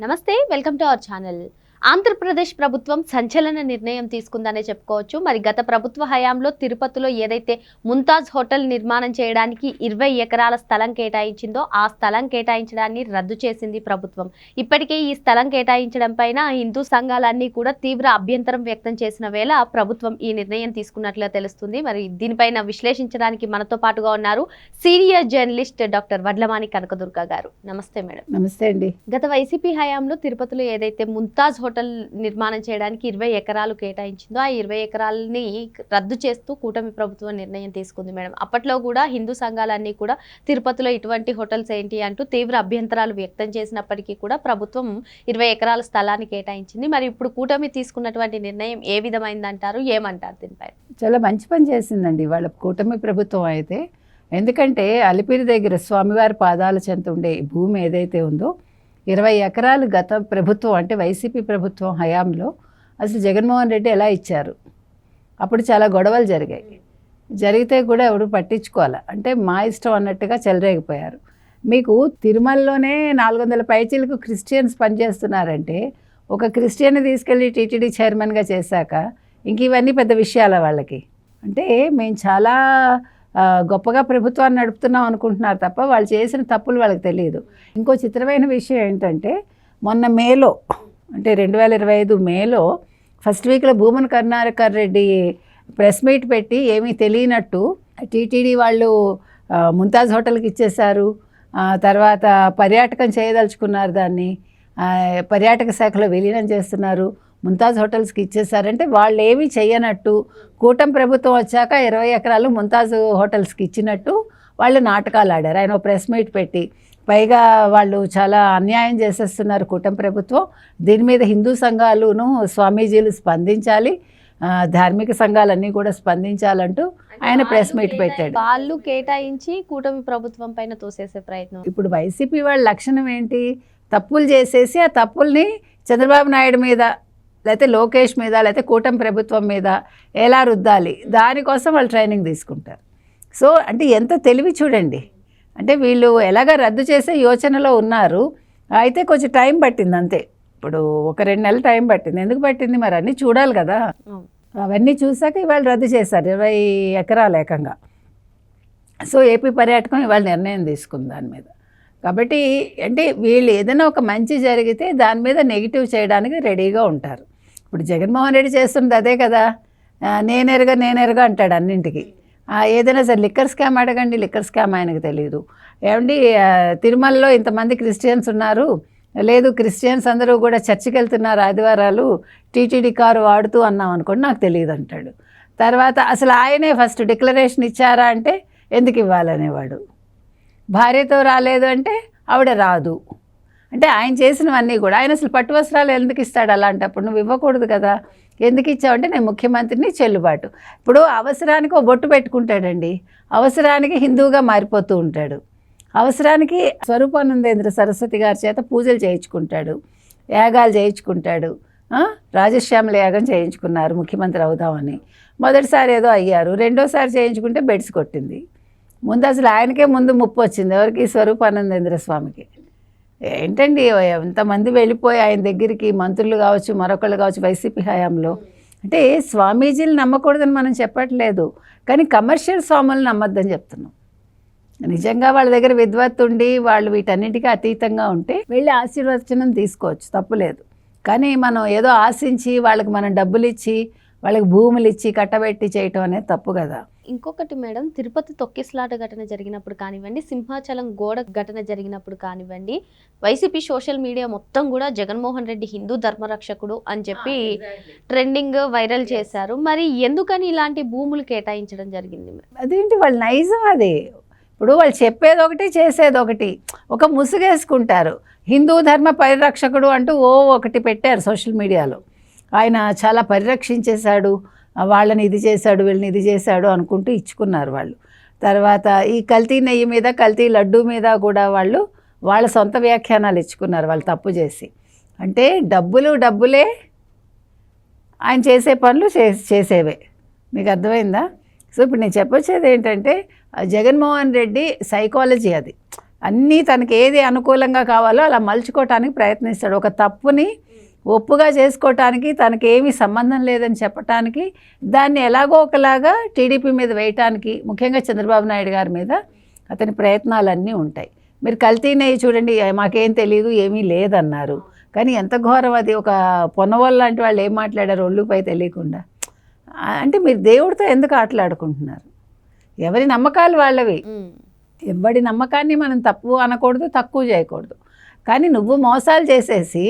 నమస్తే, welcome to our channel. Andhra Pradesh ప్రభుత్వం సంచలన నిర్ణయం తీసుకుందనే చెప్పుకోవచ్చు. మరి గత ప్రభుత్వ హయాంలో తిరుపతిలో ఏదైతే ముంతాజ్ హోటల్ నిర్మాణం చేయడానికి 20 ఎకరాల స్థలం కేటాయించిందో ఆ స్థలం కేటాయించడాన్ని రద్దు చేసింది ప్రభుత్వం. ఇప్పటికే ఈ స్థలం కేటాయించడం పైన హిందూ సంఘాలన్నీ కూడా తీవ్ర అభ్యంతరం వ్యక్తం చేసిన వేళ ప్రభుత్వం ఈ నిర్ణయం తీసుకున్నట్లుగా తెలుస్తుంది. మరి దీనిపైన విశ్లేషించడానికి మనతో పాటుగా ఉన్నారు senior journalist doctor Vadlamani Kanakadurga గారు. నమస్తే మేడం. నమస్తే అండి. గత వైసీపీ హయాంలో తిరుపతిలో ఏదైతే ముంతాజ్ హోటల్ నిర్మాణం చేయడానికి 20 ఎకరాలు కేటాయించిందో ఆ 20 ఎకరాలని రద్దు చేస్తూ కూటమి ప్రభుత్వం నిర్ణయం తీసుకుంది మేడం. అప్పట్లో కూడా హిందూ సంఘాలన్నీ కూడా తిరుపతిలో ఇటువంటి హోటల్స్ ఏంటి అంటూ తీవ్ర అభ్యంతరాలు వ్యక్తం చేసినప్పటికీ కూడా ప్రభుత్వం 20 ఎకరాల స్థలాన్ని కేటాయించింది. మరి ఇప్పుడు కూటమి తీసుకున్నటువంటి నిర్ణయం ఏ విధమైందంటారు, ఏమంటారు దీనిపై? చాలా మంచి పని చేసిందండి వాళ్ళ కూటమి ప్రభుత్వం అయితే. ఎందుకంటే అలిపిరి దగ్గర స్వామివారి పాదాల చెంత ఉండే భూమి ఏదైతే ఉందో 20 ఎకరాలు గత ప్రభుత్వం అంటే వైసీపీ ప్రభుత్వం హయాంలో అసలు జగన్మోహన్ రెడ్డి ఎలా ఇచ్చారు. అప్పుడు చాలా గొడవలు జరిగితే కూడా ఎవరు పట్టించుకోవాలి, అంటే మా ఇష్టం అన్నట్టుగా చెలరేగిపోయారు. మీకు తిరుమలలోనే 400 పైచీలకు క్రిస్టియన్స్ పనిచేస్తున్నారంటే ఒక క్రిస్టియన్ని తీసుకెళ్ళి టీటీడీ చైర్మన్గా చేశాక ఇంక ఇవన్నీ పెద్ద విషయాల వాళ్ళకి. అంటే మేము చాలా గొప్పగా ప్రభుత్వాన్ని నడుపుతున్నాం అనుకుంటున్నారు తప్ప వాళ్ళు చేసిన తప్పులు వాళ్ళకి తెలియదు. ఇంకో చిత్రమైన విషయం ఏంటంటే మొన్న మేలో అంటే 2025 మేలో ఫస్ట్ వీక్లో భూమన కరుణాకర్ రెడ్డి ప్రెస్ మీట్ పెట్టి ఏమీ తెలియనట్టు టీటీడీ వాళ్ళు ముంతాజ్ హోటల్కి ఇచ్చేశారు, తర్వాత పర్యాటకం చేయదలుచుకున్నారు, దాన్ని పర్యాటక శాఖలో విలీనం చేస్తున్నారు, ముంతాజ్ హోటల్స్కి ఇచ్చేసారంటే వాళ్ళు ఏమీ చెయ్యనట్టు కూటమి ప్రభుత్వం వచ్చాక 20 ఎకరాలు ముంతాజ్ హోటల్స్కి ఇచ్చినట్టు వాళ్ళు నాటకాలు ఆడారు. ఆయన ప్రెస్ మీట్ పెట్టి పైగా వాళ్ళు చాలా అన్యాయం చేసేస్తున్నారు కూటమి ప్రభుత్వం, దీని మీద హిందూ సంఘాలును స్వామీజీలు స్పందించాలి, ధార్మిక సంఘాలన్నీ కూడా స్పందించాలంటూ ఆయన ప్రెస్ మీట్ పెట్టాడు. వాళ్ళు కేటాయించి కూటమి ప్రభుత్వం పైన తోసేసే ప్రయత్నం. ఇప్పుడు వైసీపీ వాళ్ళ లక్షణం ఏంటి? తప్పులు చేసేసి ఆ తప్పుల్ని చంద్రబాబు నాయుడు మీద లేకపోతే లోకేష్ మీద లేకపోతే కూటమి ప్రభుత్వం మీద ఎలా రుద్దాలి, దానికోసం వాళ్ళు ట్రైనింగ్ తీసుకుంటారు. సో అంటే ఎంత తెలివి చూడండి. అంటే వీళ్ళు ఎలాగ రద్దు చేసే యోచనలో ఉన్నారు. అయితే కొంచెం టైం పట్టింది అంతే. ఇప్పుడు ఒక 2 నెలలు టైం పట్టింది. ఎందుకు పట్టింది? మరి అన్నీ చూడాలి కదా. అవన్నీ చూసాక ఇవాళ రద్దు చేశారు 20 ఎకరాలు ఏకంగా. సో ఏపీ పర్యాటకం ఇవాళ నిర్ణయం తీసుకుంది దాని మీద. కాబట్టి అంటే వీళ్ళు ఏదైనా ఒక మంచి జరిగితే దాని మీద నెగిటివ్ చేయడానికి రెడీగా ఉంటారు. ఇప్పుడు జగన్మోహన్ రెడ్డి చేస్తున్నది అదే కదా, నేనెరగా అంటాడు అన్నింటికి. ఏదైనా సరే లిక్కర్ స్కామ్ అడగండి, లిక్కర్ స్కామ్ ఆయనకు తెలియదు. ఏమండి తిరుమలలో ఇంతమంది క్రిస్టియన్స్ ఉన్నారు, లేదు క్రిస్టియన్స్ అందరూ కూడా చర్చికి వెళ్తున్నారు ఆదివారాలు, టీటీడీ కారు వాడుతూ అన్నాం అనుకోండి, నాకు తెలియదు అంటాడు. తర్వాత అసలు ఆయనే ఫస్ట్ డిక్లరేషన్ ఇచ్చారా అంటే ఎందుకు ఇవ్వాలనేవాడు. భార్యతో రాలేదు అంటే ఆవిడ రాదు. అంటే ఆయన చేసినవన్నీ కూడా ఆయన అసలు పట్టు వస్త్రాలు ఎందుకు ఇస్తాడు? అలాంటప్పుడు నువ్వు ఇవ్వకూడదు కదా. ఎందుకు ఇచ్చావంటే నేను ముఖ్యమంత్రిని, చెల్లుబాటు. ఇప్పుడు అవసరానికి ఓ బొట్టు పెట్టుకుంటాడండి, అవసరానికి హిందువుగా మారిపోతూ ఉంటాడు, అవసరానికి స్వరూపానందేంద్ర సరస్వతి గారి చేత పూజలు చేయించుకుంటాడు, యాగాలు చేయించుకుంటాడు. రాజశ్యామల యాగం చేయించుకున్నారు ముఖ్యమంత్రి అవుదామని. మొదటిసారి ఏదో అయ్యారు, రెండోసారి చేయించుకుంటే బెడ్స్ కొట్టింది. ముందు అసలు ఆయనకే ముందు ముప్పు వచ్చింది. ఎవరికి? స్వరూపానందేంద్ర స్వామికి. ఏంటండి ఎంతమంది వెళ్ళిపోయి ఆయన దగ్గరికి మంత్రులు కావచ్చు, మరొకళ్ళు కావచ్చు వైసీపీ హయాంలో. అంటే స్వామీజీలు నమ్మకూడదని మనం చెప్పట్లేదు, కానీ కమర్షియల్ స్వాములను నమ్మద్దని చెప్తున్నాం. నిజంగా వాళ్ళ దగ్గర విద్వత్తు ఉండి వాళ్ళు వీటన్నిటికీ అతీతంగా ఉంటే వెళ్ళి ఆశీర్వచనం తీసుకోవచ్చు, తప్పులేదు. కానీ మనం ఏదో ఆశించి వాళ్ళకి మనం డబ్బులు ఇచ్చి వాళ్ళకి భూములు ఇచ్చి కట్టబెట్టి చేయటం అనేది తప్పు కదా. ఇంకొకటి మేడం, తిరుపతి తొక్కిసలాట ఘటన జరిగినప్పుడు కానివ్వండి, సింహాచలం గోడ ఘటన జరిగినప్పుడు కానివ్వండి, వైసీపీ సోషల్ మీడియా మొత్తం కూడా జగన్మోహన్ రెడ్డి హిందూ ధర్మరక్షకుడు అని చెప్పి ట్రెండింగ్ వైరల్ చేశారు. మరి ఎందుకని ఇలాంటి భూములు కేటాయించడం జరిగింది? అదేంటి వాళ్ళ నైజం అది. ఇప్పుడు వాళ్ళు చెప్పేది ఒకటి, చేసేది ఒకటి. ఒక ముసుగేసుకుంటారు. హిందూ ధర్మ పరిరక్షకుడు అంటూ ఒకటి పెట్టారు సోషల్ మీడియాలో. ఆయన చాలా పరిరక్షించేశాడు, వాళ్ళని ఇది చేశాడు, వీళ్ళని ఇది చేశాడు అనుకుంటూ ఇచ్చుకున్నారు వాళ్ళు. తర్వాత ఈ కల్తీ నెయ్యి మీద, కల్తీ లడ్డూ మీద కూడా వాళ్ళు వాళ్ళ సొంత వ్యాఖ్యానాలు ఇచ్చుకున్నారు వాళ్ళు తప్పు చేసి. అంటే డబ్బులే ఆయన చేసే పనులు చేసేవే. మీకు అర్థమైందా? సో ఇప్పుడు నేను చెప్పొచ్చేది ఏంటంటే జగన్మోహన్ రెడ్డి సైకాలజీ అది. అన్నీ తనకి ఏది అనుకూలంగా కావాలో అలా మలుచుకోవటానికి ప్రయత్నిస్తాడు. ఒక తప్పుని ఒప్పుగా చేసుకోవటానికి, తనకేమీ సంబంధం లేదని చెప్పటానికి, దాన్ని ఎలాగో ఒకలాగా టీడీపీ మీద వేయటానికి, ముఖ్యంగా చంద్రబాబు నాయుడు గారి మీద అతని ప్రయత్నాలన్నీ ఉంటాయి. మీరు కల్తీ నెయ్యి చూడండి, మాకేం తెలియదు, ఏమీ లేదన్నారు. కానీ ఎంత ఘోరం అది. ఒక పొన్నవాళ్ళు లాంటి వాళ్ళు ఏం మాట్లాడారు ఒళ్ళుపై తెలియకుండా. అంటే మీరు దేవుడితో ఎందుకు ఆటలాడుకుంటున్నారు? ఎవరి నమ్మకాలు వాళ్ళవి. ఎవడి నమ్మకాన్ని మనం తప్పు అనకూడదు, తక్కువ చేయకూడదు. కానీ నువ్వు మోసాలు చేసేసి,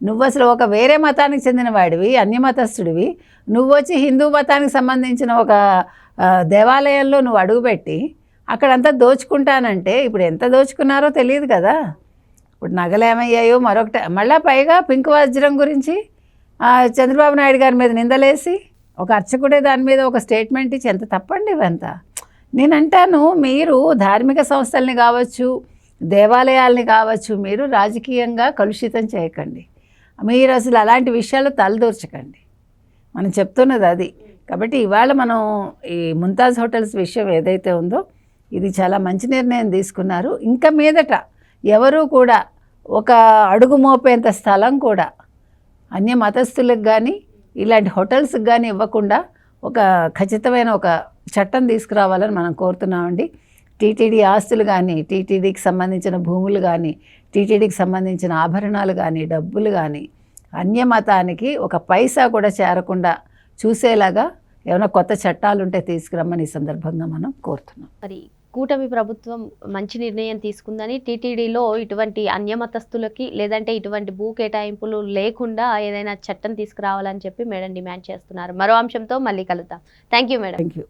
నువ్వు అసలు ఒక వేరే మతానికి చెందిన వాడివి, అన్యమతస్థుడివి, నువ్వు వచ్చి హిందూ మతానికి సంబంధించిన ఒక దేవాలయంలో నువ్వు అడుగుపెట్టి అక్కడంతా దోచుకుంటానంటే, ఇప్పుడు ఎంత దోచుకున్నారో తెలియదు కదా. ఇప్పుడు నగలు ఏమయ్యాయో మరొకటి, మళ్ళీ పైగా పింక్ వజ్రం గురించి చంద్రబాబు నాయుడు గారి మీద నిందలేసి ఒక అర్చకుడే దాని మీద ఒక స్టేట్మెంట్ ఇచ్చి ఎంత తప్పండి ఇవంతా. నేనంటాను, మీరు ధార్మిక సంస్థల్ని కావచ్చు, దేవాలయాల్ని కావచ్చు, మీరు రాజకీయంగా కలుషితం చేయకండి. మీరు అసలు అలాంటి విషయాలు తలదూర్చకండి. మనం చెప్తున్నది అది. కాబట్టి ఇవాళ మనం ఈ ముంతాజ్ హోటల్స్ విషయం ఏదైతే ఉందో, ఇది చాలా మంచి నిర్ణయం తీసుకున్నారు. ఇంకా మీదట ఎవరూ కూడా ఒక అడుగు మోపేంత స్థలం కూడా అన్య మతస్థులకు కానీ ఇలాంటి హోటల్స్కి కానీ ఇవ్వకుండా ఒక ఖచ్చితమైన ఒక చట్టం తీసుకురావాలని మనం కోరుతున్నామండి. టీటీడీ ఆస్తులు కానీ, టీటీడీకి సంబంధించిన భూములు కానీ, టీటీడీకి సంబంధించిన ఆభరణాలు కానీ, డబ్బులు కానీ అన్య మతానికి ఒక పైసా కూడా చేరకుండా చూసేలాగా ఏమైనా కొత్త చట్టాలు ఉంటే తీసుకురమ్మని ఈ సందర్భంగా మనం కోరుతున్నాం. మరి కూటమి ప్రభుత్వం మంచి నిర్ణయం తీసుకుందని, టీటీడీలో ఇటువంటి అన్యమతస్థులకి లేదంటే ఇటువంటి భూ కేటాయింపులు లేకుండా ఏదైనా చట్టం తీసుకురావాలని చెప్పి మేడం డిమాండ్ చేస్తున్నారు. మరో అంశంతో మళ్ళీ కలుద్దాం. Thank you madam. Thank you.